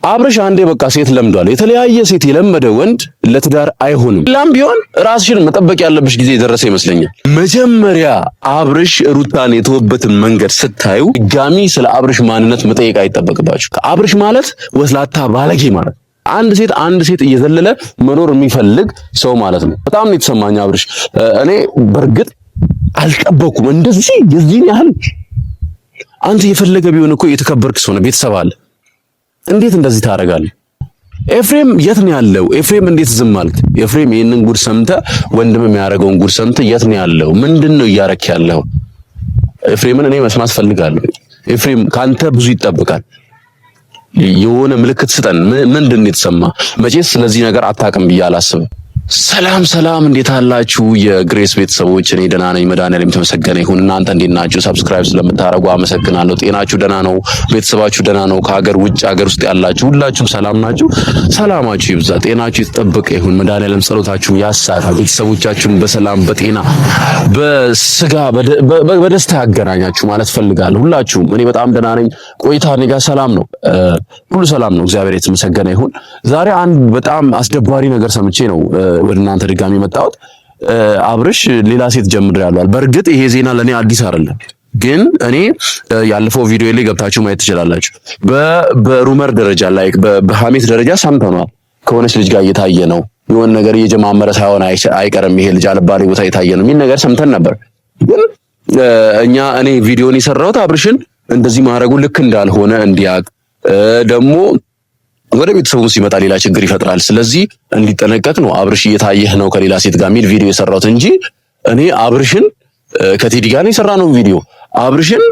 አብርሽ አንዴ በቃ ሴት ለምዷል። የተለያየ ሴት የለመደ ወንድ ለትዳር አይሆንም። ላም ቢሆን ራስሽን መጠበቅ ያለብሽ ጊዜ የደረሰ ይመስለኛል። መጀመሪያ አብርሽ ሩታን የተወበትን መንገድ ስታዩ ድጋሚ ስለ አብርሽ ማንነት መጠየቅ አይጠበቅባችሁ። አብርሽ ማለት ወስላታ ባለጌ ማለት አንድ ሴት እየዘለለ መኖር የሚፈልግ ሰው ማለት ነው። በጣም ነው የተሰማኝ አብርሽ። እኔ በርግጥ አልጠበኩም እንደዚህ የዚህን ያህል። አንተ የፈለገ ቢሆን እኮ የተከበርክ ሰው ነው፣ ቤተሰብ አለ። እንዴት እንደዚህ ታደርጋለህ? ኤፍሬም የት ነው ያለው? ኤፍሬም እንዴት ዝም አልክ? ኤፍሬም ይሄንን ጉድ ሰምተህ ወንድም የሚያደርገውን ጉድ ሰምተህ የት ነው ያለው? ምንድነው እያረክ ያለው? ኤፍሬምን እኔ መስማት ፈልጋለሁ። ኤፍሬም ካንተ ብዙ ይጠበቃል። የሆነ ምልክት ስጠን። ምንድን ነው የተሰማ? መቼስ ስለዚህ ነገር አታውቅም ብዬ አላስብም። ሰላም እንዴት አላችሁ የግሬስ ቤተሰቦች? እኔ ደህና ነኝ። መድኃኒዓለም የተመሰገነ ይሁን። እናንተ እንዴት ናችሁ? ሰብስክራይብ ስለምታደርጉ አመሰግናለሁ። ጤናችሁ ደህና ነው? ቤተሰባችሁ ደህና ነው? ከሀገር ውጭ ሀገር ውስጥ ያላችሁ ሁላችሁም ሰላም ናችሁ? ሰላማችሁ ይብዛ፣ ጤናችሁ የተጠበቀ ይሁን። መድኃኒዓለም ጸሎታችሁን ያሳካ፣ ቤተሰቦቻችሁን በሰላም በጤና በስጋ በደስታ ያገናኛችሁ ማለት ፈልጋለሁ። ሁላችሁም እኔ በጣም ደህና ነኝ። ቆይታ እኔ ጋር ሰላም ነው፣ ሁሉ ሰላም ነው። እግዚአብሔር የተመሰገነ ይሁን። ዛሬ አንድ በጣም አስደባሪ ነገር ሰምቼ ነው ወደ እናንተ ድጋሚ መጣሁት። አብርሽ ሌላ ሴት ጀምሬያለሁ። በእርግጥ ይሄ ዜና ለኔ አዲስ አይደለም፣ ግን እኔ ያለፈው ቪዲዮ ላይ ገብታችሁ ማየት ትችላላችሁ። በሩመር ደረጃ ላይ በሐሜት ደረጃ ሰምተናል። ከሆነች ልጅ ጋር እየታየ ነው፣ የሆነ ነገር እየጀማመረ ሳይሆን አይቀርም፣ ይሄ ልጅ አልባሌ ቦታ እየታየ ነው የሚል ነገር ሰምተን ነበር። ግን እኔ ቪዲዮን የሰራሁት አብርሽን እንደዚህ ማድረጉ ልክ እንዳልሆነ እንዲያቅ ደግሞ ወደ ቤተሰቡ ሲመጣ ሌላ ችግር ይፈጥራል። ስለዚህ እንዲጠነቀቅ ነው። አብርሽ እየታየህ ነው ከሌላ ሴት ጋር የሚል ቪዲዮ የሰራሁት እንጂ እኔ አብርሽን ከቴዲ ጋር የሰራነው ቪዲዮ አብርሽን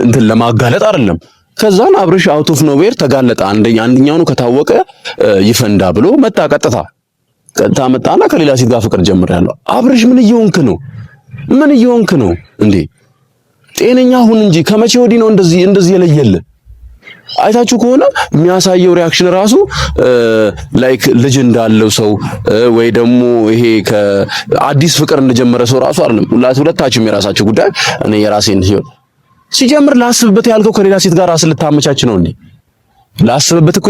እንትን ለማጋለጥ አይደለም። ከዛን አብርሽ አውት ኦፍ ኖዌር ተጋለጠ። አንደኛው ነው ከታወቀ ይፈንዳ ብሎ መጣ። ቀጥታ መጣና ከሌላ ሴት ጋር ፍቅር ጀምሬያለሁ። አብርሽ ምን እየሆንክ ነው እንዴ? ጤነኛ ሁን እንጂ ከመቼ ወዲህ ነው እንደዚህ የለየልህ? አይታችሁ ከሆነ የሚያሳየው ሪአክሽን ራሱ ላይክ ልጅ እንዳለው ሰው ወይ ደግሞ ይሄ ከአዲስ ፍቅር እንደጀመረ ሰው ራሱ አይደለም። ሁለታችሁም የራሳችሁ ጉዳይ፣ እኔ የራሴን ህይወት ሲጀምር ላስብበት ያልከው ከሌላ ሴት ጋር ራስ ልታመቻች ነው እንዴ? ላስብበት እኮ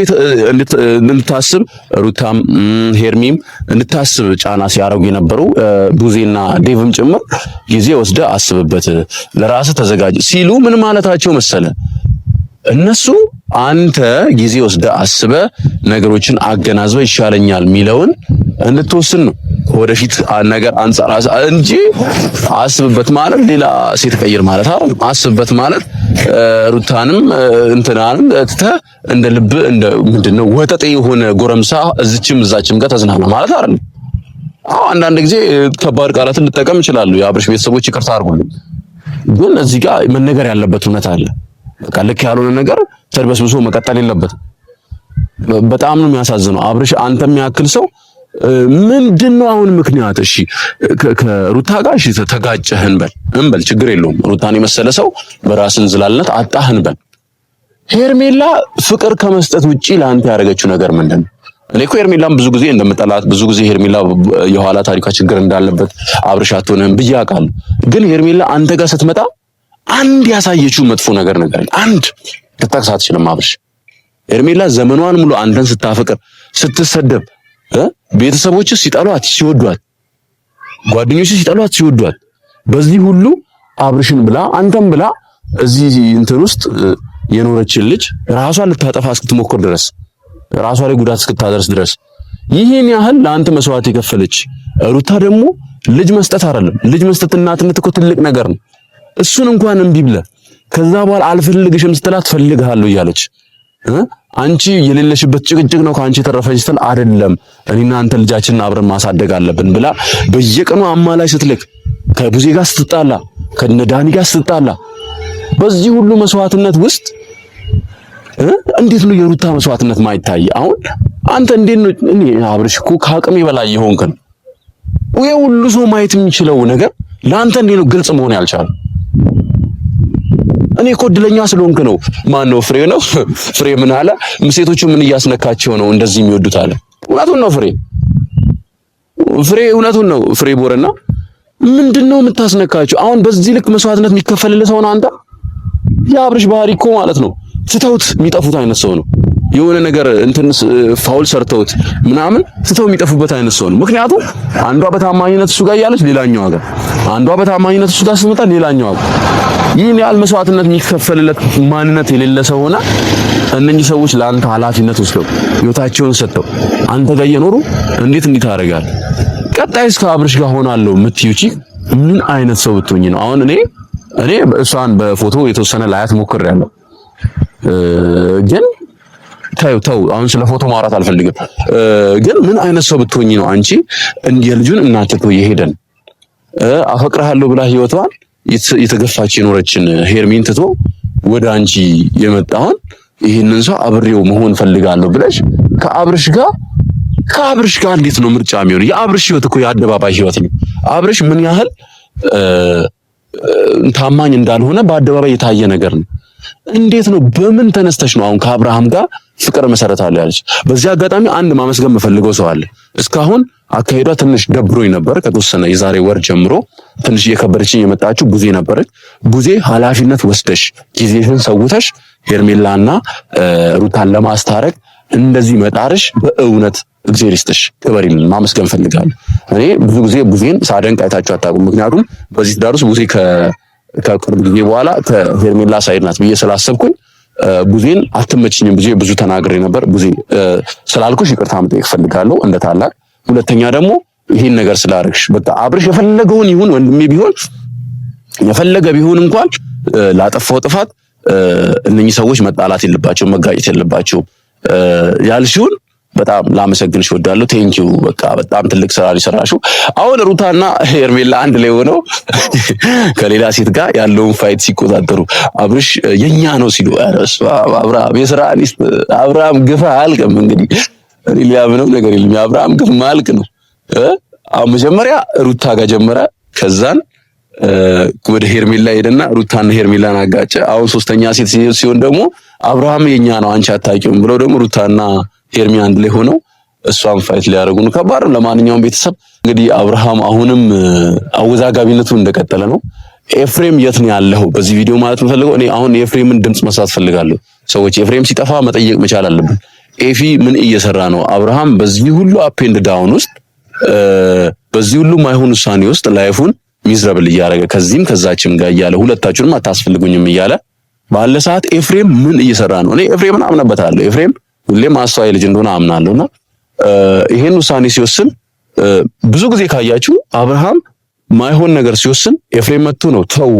እንድታስብ ሩታም ሄርሚም እንድታስብ ጫና ሲያረጉ የነበሩ ቡዜና ዴቭም ጭምር ጊዜ ወስደ አስብበት፣ ለራስ ተዘጋጅ ሲሉ ምን ማለታቸው መሰለ? እነሱ አንተ ጊዜ ወስደ አስበ ነገሮችን አገናዝበ ይሻለኛል ሚለውን እንድትወስን ነው ወደፊት ነገር አንጻር እንጂ አስብበት ማለት ሌላ ሴት ቀይር ማለት አይደል። አስብበት ማለት ሩታንም እንትናንም እንደ ልብ እንደ ምንድነው ወጠጤ የሆነ ጎረምሳ እዛችም ጋር ተዝናና ማለት አይደል። አንዳንድ ጊዜ ከባድ ቃላትን ልጠቀም ይችላሉ። የአብርሽ ቤተሰቦች ይቅርታ አድርጉልኝ፣ ግን እዚህ ጋር መነገር ያለበት እውነት አለ። በቃ ልክ ያልሆነ ነገር ተርበስብሶ መቀጠል የለበትም። በጣም ነው የሚያሳዝነው። አብርሽ አንተ የሚያክል ሰው ምንድነው አሁን ምክንያት? እሺ ከሩታ ጋር እሺ ተጋጨህን በል ችግር የለውም። ሩታን የመሰለ ሰው በራስን ዝላልነት አጣህን በል። ሄርሜላ ፍቅር ከመስጠት ውጪ ለአንተ ያደረገችው ነገር ምንድነው? እኔ እኮ ሄርሜላም ብዙ ጊዜ እንደምጠላት ብዙ ጊዜ ሄርሜላ የኋላ ታሪኳ ችግር እንዳለበት አብርሽ አትሆንም ብዬ አውቃለሁ። ግን ሄርሜላ አንተ ጋር ስትመጣ አንድ ያሳየችው መጥፎ ነገር አንድ ልታክስ አትችልም። አብርሽ ሄርሜላ ዘመኗን ሙሉ አንተን ስታፈቅር ስትሰደብ፣ ቤተሰቦች ሲጠሏት ሲወዷት፣ ጓደኞች ሲጠሏት ሲወዷት፣ በዚህ ሁሉ አብርሽን ብላ አንተም ብላ እዚህ እንትን ውስጥ የኖረችን ልጅ ራሷን ልታጠፋ እስክትሞክር ድረስ ራሷ ላይ ጉዳት እስክታደርስ ድረስ ይሄን ያህል ለአንተ መስዋዕት የከፈለች ሩታ ደግሞ ልጅ መስጠት አይደለም። ልጅ መስጠት እናትነት እኮ ትልቅ ነገር ነው። እሱን እንኳን እምቢ ብለህ ከዛ በኋላ አልፈልግሽም ስትላት ፈልግሃለሁ እያለች አንቺ የሌለሽበት ጭቅጭቅ ነው ከአንቺ የተረፈች ስትል አይደለም እኔና አንተ ልጃችንን አብረን ማሳደግ አለብን ብላ በየቀኑ አማላጅ ስትልክ ከቡዜ ጋር ስትጣላ ከነዳኒ ጋር ስትጣላ በዚህ ሁሉ መስዋዕትነት ውስጥ እንዴት ነው የሩታ መስዋዕትነት ማይታይ? አሁን አንተ እንዴት ነው? እኔ አብርሽ እኮ ከአቅሜ በላይ የሆንክ ነው። ወይ ሁሉ ሰው ማየት የሚችለው ነገር ለአንተ እንዴት ነው ግልጽ መሆን ያልቻለ? እኔ እኮ እድለኛ ስለሆንክ ነው። ማን ነው? ፍሬ ምን አለ? ሴቶቹ ምን እያስነካቸው ነው እንደዚህ የሚወዱት አለ። እውነቱን ነው ፍሬ እውነቱን ነው። ፍሬ ቦረና ምንድነው የምታስነካቸው? አሁን በዚህ ልክ መስዋዕትነት የሚከፈልልህ ሰው ነው አንተ። የአብርሽ ባህሪ እኮ ማለት ነው ትተውት የሚጠፉት አይነት ሰው ነው። የሆነ ነገር እንትን ፋውል ሰርተውት ምናምን ስተው የሚጠፉበት አይነት ሰው ነው። ምክንያቱም አንዷ በታማኝነት እሱ ጋር ያለች ሌላኛዋ ጋር፣ አንዷ በታማኝነት እሱ ጋር ስትመጣ ሌላኛዋ ጋር፣ ይህን ያህል መስዋዕትነት የሚከፈልለት ማንነት የሌለ ሰው ሆነ እነኚህ ሰዎች ለአንተ ኃላፊነት ወስደው ህይወታቸውን ሰጥተው አንተ ጋር እየኖሩ እንዴት ታደርጋለህ? ቀጣይስ ከአብርሽ ጋር ሆናለሁ የምትይው ምን አይነት ሰው ብትሆኚ ነው? አሁን እኔ እሷን በፎቶ የተወሰነ ላያት ሞክሬያለሁ፣ ግን ተው አሁን ስለ ፎቶ ማውራት አልፈልግም። ግን ምን አይነት ሰው ብትሆኚ ነው አንቺ የልጁን እናት ትቶ የሄደን አፈቅርሃለሁ ብላ ህይወቷን የተገፋች የኖረችን ሄርሜን ትቶ ወደ አንቺ የመጣውን ይህንን ሰው አብሬው መሆን ፈልጋለሁ ብለሽ ከአብርሽ ጋር እንዴት ነው ምርጫ የሚሆነው? የአብርሽ ህይወት እኮ የአደባባይ ህይወት ነው። አብርሽ ምን ያህል ታማኝ እንዳልሆነ በአደባባይ የታየ ነገር ነው። እንዴት ነው በምን ተነስተሽ ነው አሁን ከአብርሃም ጋር ፍቅር መሰረታለሁ ያለች? በዚህ አጋጣሚ አንድ ማመስገን የምፈልገው ሰው አለ። እስካሁን አካሄዷ ትንሽ ደብሮኝ ነበር። ከተወሰነ የዛሬ ወር ጀምሮ ትንሽ እየከበደችኝ የመጣችው ቡዜ ነበረች። ቡዜ ኃላፊነት ወስደሽ ጊዜሽን ሰውተሽ ሄርሜላና ሩታን ለማስታረቅ እንደዚህ መጣርሽ በእውነት እግዚአብሔር ይስጥሽ፣ ክበሪልን፣ ማመስገን ፈልጋለሁ። እኔ ብዙ ጊዜ ቡዜን ሳደንቅ አይታችሁ አታውቁም። ምክንያቱም በዚህ ትዳር ውስጥ ቡዜ ከቅርብ ጊዜ በኋላ ከሄርሜላ ሳይድ ናት ብዬ ስላሰብኩኝ ቡዜን አትመችኝም ብዬ ብዙ ተናግሬ ነበር። ቡዜ ስላልኩሽ ይቅርታ መጠየቅ ፈልጋለሁ እንደ ታላቅ። ሁለተኛ ደግሞ ይሄን ነገር ስላደረግሽ በቃ አብርሽ የፈለገውን ይሁን ወንድሜ ቢሆን የፈለገ ቢሆን እንኳን ላጠፋው ጥፋት እነኚህ ሰዎች መጣላት የለባቸው መጋጨት የለባቸው ያልሽውን በጣም ላመሰግንሽ እወዳለሁ። ቴንኪው በቃ በጣም ትልቅ ስራ ሊሰራሽው። አሁን ሩታና ሄርሜላ አንድ ላይ ሆነው ከሌላ ሴት ጋር ያለውን ፋይት ሲቆጣጠሩ አብርሽ የኛ ነው ሲሉ አብርሃም የሥራ ሊስት አብርሃም ግፋ አልቅም። እንግዲህ እኔ ሊያምነው ነገር የለም። አብርሃም ግፍ ማልቅ ነው። አሁን መጀመሪያ ሩታ ጋር ጀመረ፣ ከዛን ወደ ሄርሜላ ሄደና ሩታና ሄርሜላን አጋጨ። አሁን ሶስተኛ ሴት ሲሆን ደግሞ አብርሃም የኛ ነው አንቺ አታውቂውም ብለው ደግሞ ሩታና ሄርሜ አንድ ላይ ሆነው እሷን ፋይት ሊያደርጉ ነው። ከባድ ነው። ለማንኛውም ቤተሰብ እንግዲህ አብርሃም አሁንም አወዛጋቢነቱ እንደቀጠለ ነው። ኤፍሬም የት ነው ያለው? በዚህ ቪዲዮ ማለት የምፈልገው እኔ አሁን የኤፍሬምን ድምጽ መስማት ፈልጋለሁ። ሰዎች ኤፍሬም ሲጠፋ መጠየቅ መቻል አለብን። ኤፊ ምን እየሰራ ነው? አብርሃም በዚህ ሁሉ አፕ ኤንድ ዳውን ውስጥ በዚህ ሁሉ ማይሆን ውሳኔ ውስጥ ላይፉን ሚዝረብል እያደረገ ከዚህም ከዛችም ጋር እያለ ሁለታችሁንም አታስፈልጉኝም እያለ ባለ ሰዓት ኤፍሬም ምን እየሰራ ነው? እኔ ኤፍሬምን አምነበታለሁ። ኤፍሬም ሁሌም አስተዋይ ልጅ እንደሆነ አምናለሁና ይሄን ውሳኔ ሲወስን ብዙ ጊዜ ካያችሁ አብርሃም ማይሆን ነገር ሲወስን ኤፍሬም መጥቶ ነው ተው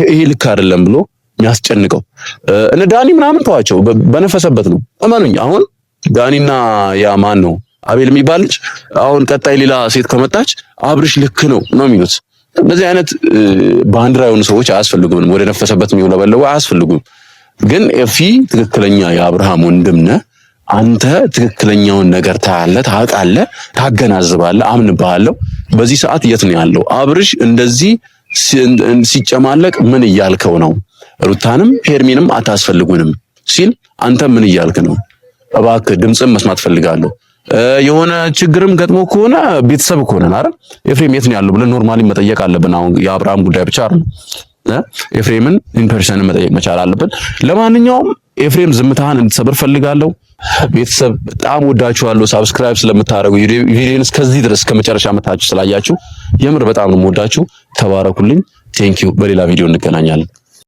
ይሄ ልክ አይደለም ብሎ የሚያስጨንቀው። እነ ዳኒ ምናምን ተዋቸው በነፈሰበት ነው። እመኑኝ አሁን ዳኒና ያ ማን ነው አቤል የሚባል ልጅ አሁን ቀጣይ ሌላ ሴት ከመጣች አብርሽ ልክ ነው የሚሉት። እንደዚህ አይነት ባንዲራ የሆኑ ሰዎች አያስፈልጉም። ወደ ነፈሰበት የሚውለበለቡ አያስፈልጉም። ግን ኤፊ ትክክለኛ የአብርሃም ወንድም ነህ አንተ። ትክክለኛውን ነገር ታያለህ፣ ታውቃለህ፣ ታገናዝባለህ፣ አምንብሃለሁ። በዚህ ሰዓት የት ነው ያለው አብርሽ? እንደዚህ ሲጨማለቅ ምን እያልከው ነው? ሩታንም ሄርሜንም አታስፈልጉንም ሲል አንተ ምን እያልክ ነው? እባክህ ድምፅም መስማት ፈልጋለሁ። የሆነ ችግርም ገጥሞ ከሆነ ቤተሰብ ከሆነ አይደል ኤፍሬም የት ነው ያለው ብለን ኖርማሊ መጠየቅ አለብን። አሁን የአብርሃም ጉዳይ ብቻ አይደል፣ ኤፍሬምን ኢንፐርሰን መጠየቅ መቻል አለብን። ለማንኛውም ኤፍሬም ዝምታህን እንድትሰብር ፈልጋለሁ። ቤተሰብ በጣም ወዳችኋለሁ። ሳብስክራይብ ስለምታደርጉ ቪዲዮን እስከዚህ ድረስ ከመጨረሻ መታችሁ ስላያችሁ የምር በጣም ነው የምወዳችሁ። ተባረኩልኝ። ቴንኪው። በሌላ ቪዲዮ እንገናኛለን።